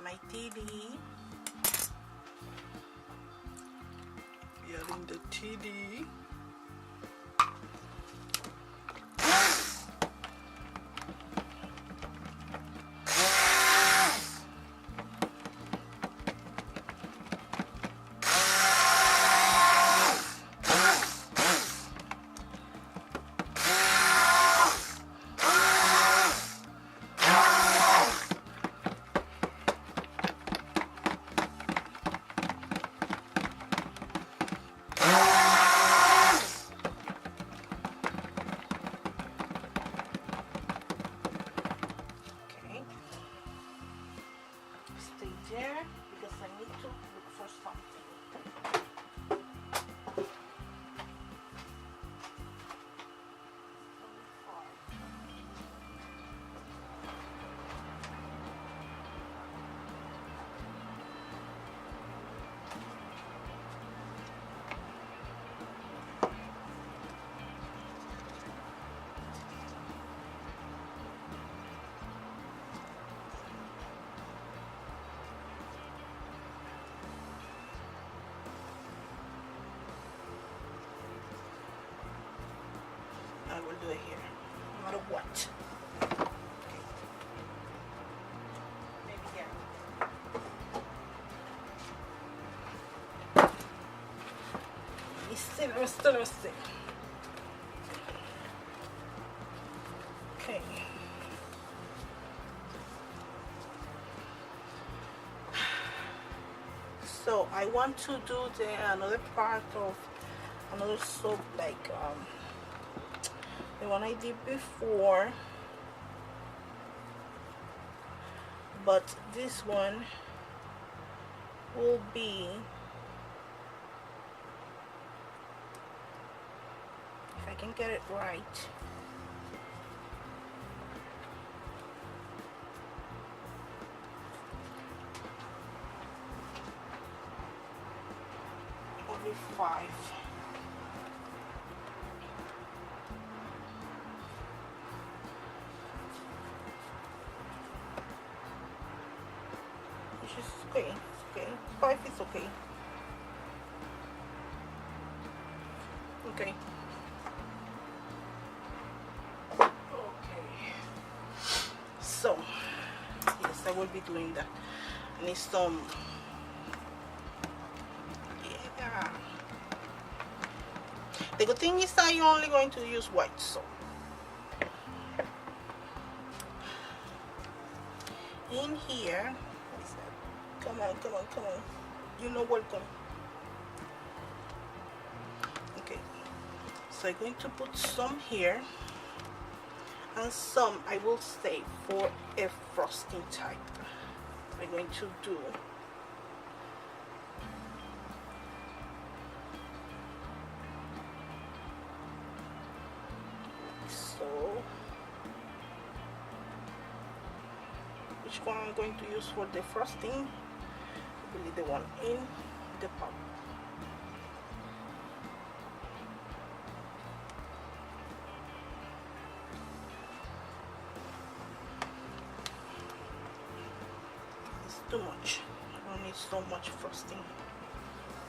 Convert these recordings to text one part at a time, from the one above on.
my TD. We are in the TD. There because I need to look for something. I will do it here, no matter what. Okay. Maybe here. Let me see. Okay. So I want to do another part of another soap, like the one I did before, but this one will be, if I can get it right, only 5. Which is okay, it's okay. 5 is okay. Okay. Okay. So, yes, I will be doing that. I need some. Yeah. The good thing is that you're only going to use white soap. In here, what is that? Come on. You know, welcome. Okay. So I'm going to put some here, and some I will save for a frosting type. I'm going to do so. Which one I'm going to use for the frosting? Really, the one in the pot. Too much. I don't need so much frosting.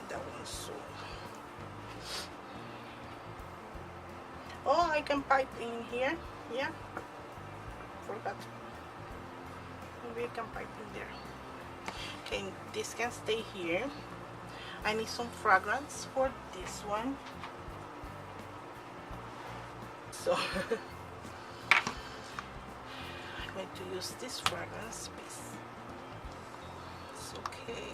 That one, so. Oh, I can pipe in here. Yeah. Forgot. Maybe I can pipe in there. Okay, this can stay here. I need some fragrance for this one. So I'm going to use this fragrance piece. Okay.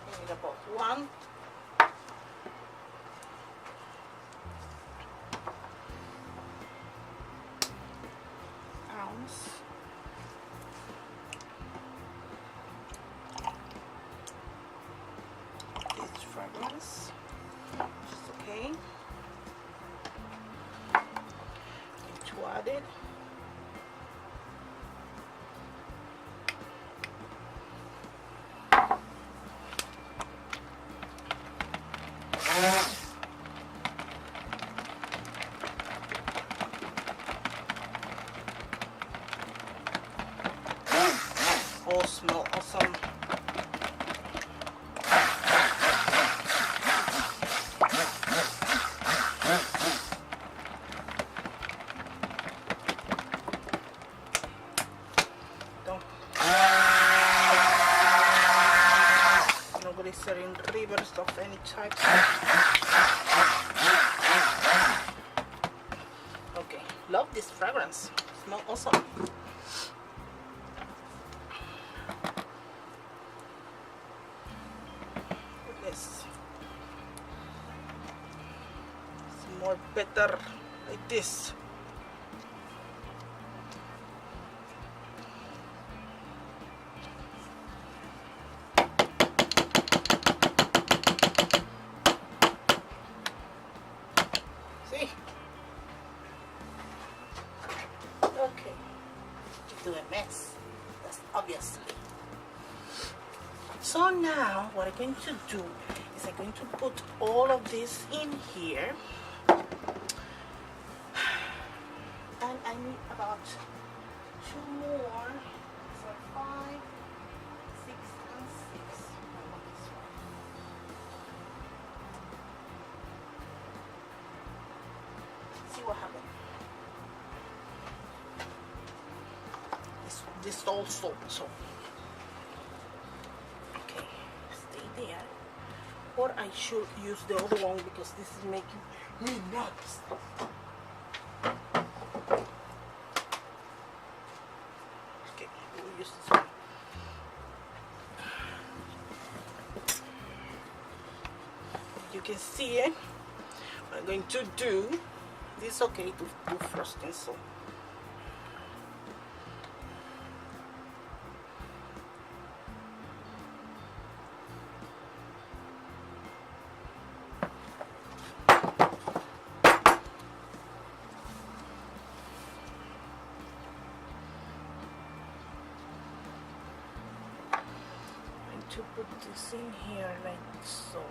I need about 1 ounce. This fragrance, which is okay. Added. dust of any type. Okay, love this fragrance. Smells awesome. This it's more better like this. See? Okay. Do a mess. That's obviously. So now what I'm going to do is I'm going to put all of this in here, and I need about 2 more, so 5, 6, and 6. I want this one. See what happens. This also so. There, or I should use the other one because this is making me nuts. Okay, we'll use this one. You can see it. What I'm going to do, this is okay to do frosting, so to put this in here like so.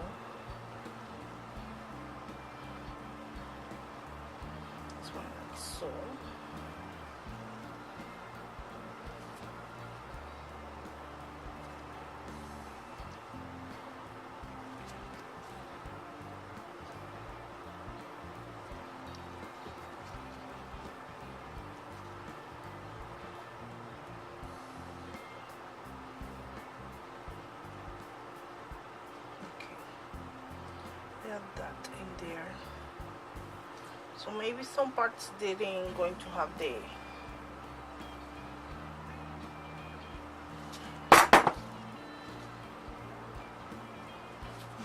This one like so. That in there, so maybe some parts didn't going to have the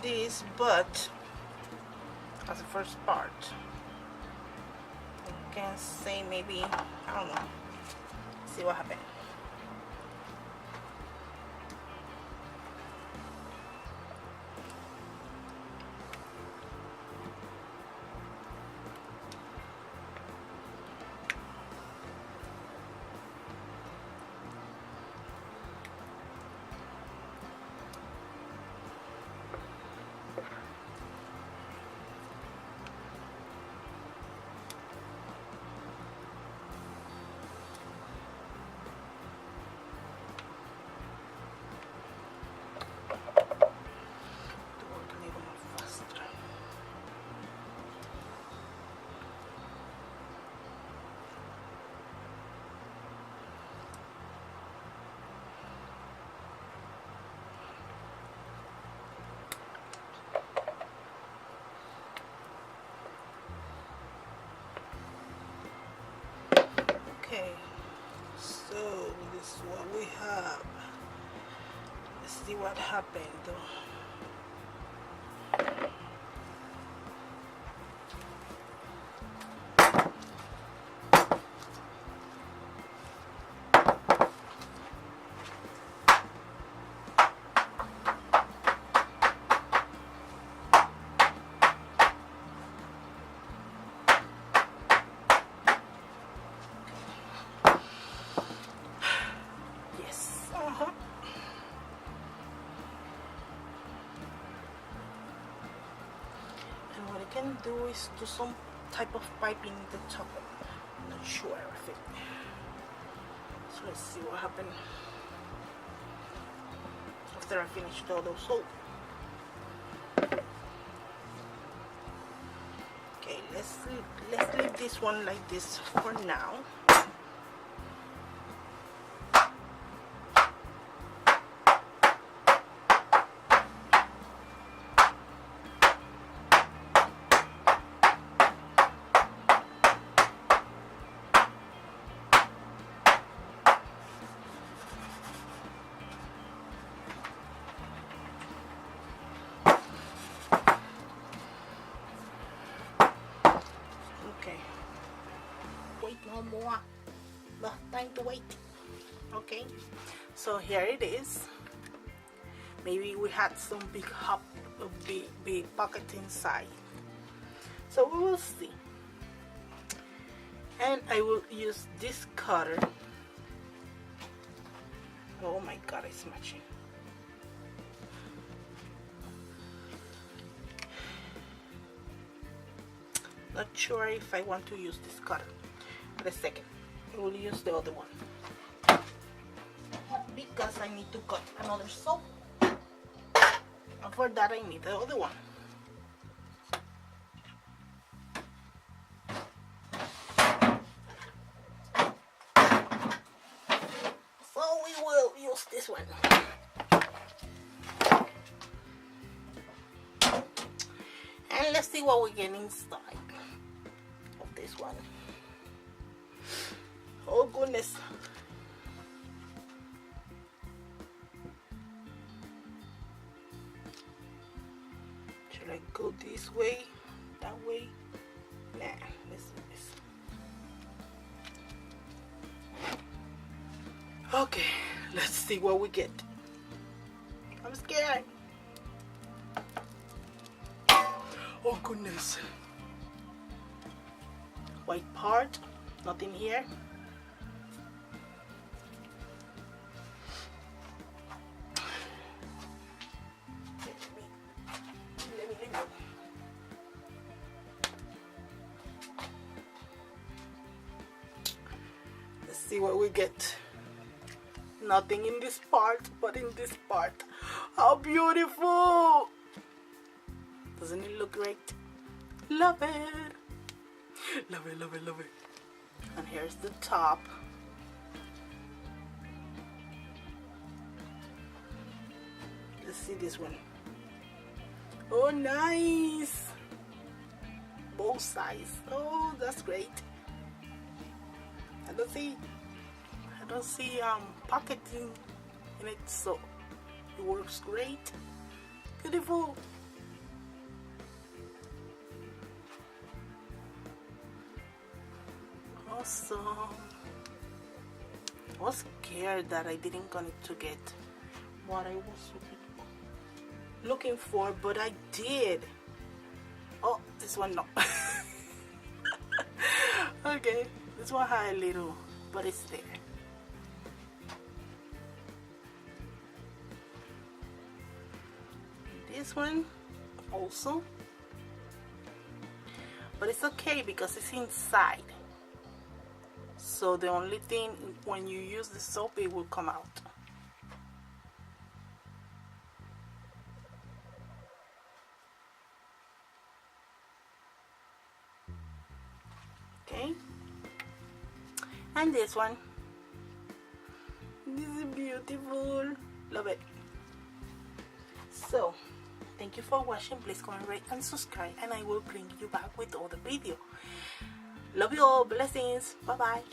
this, but as the first part I can say maybe, I don't know, see what happened. Okay, so this is what we have. Let's see what happened though. Can do is do some type of piping in the top. I'm not sure of it. So let's see what happened after I finished all those holes. Okay, let's leave this one like this for now. No more. No time to wait. Okay, so here it is. Maybe we had some big pocket inside, so we will see. And I will use this cutter. Oh my god, it's matching. Not sure if I want to use this cutter. Wait a second, I will use the other one because I need to cut another soap, and for that I need the other one. So we will use this one. And let's see what we get inside of this one. Oh goodness. Should I go this way? That way? Nah, let's do this. Okay, let's see what we get. I'm scared. Oh goodness. White part, nothing here. Let's see what we get. Nothing in this part, but in this part. How beautiful! Doesn't it look great? Love it! Love it, love it, love it. And here's the top. Let's see this one. Oh, nice! Both sides. Oh, that's great. I don't see pocketing in it, so it works great. Beautiful. Awesome. I was scared that I didn't going to get what I was looking for, but I did. Oh, this one no. Okay, this one had a little, but it's there. This one also, but it's okay because it's inside. So the only thing, when you use the soap, it will come out. Okay. And this one. This is beautiful. Love it. So, thank you for watching. Please comment, rate, and subscribe, and I will bring you back with other video. Love you all. Blessings. Bye bye.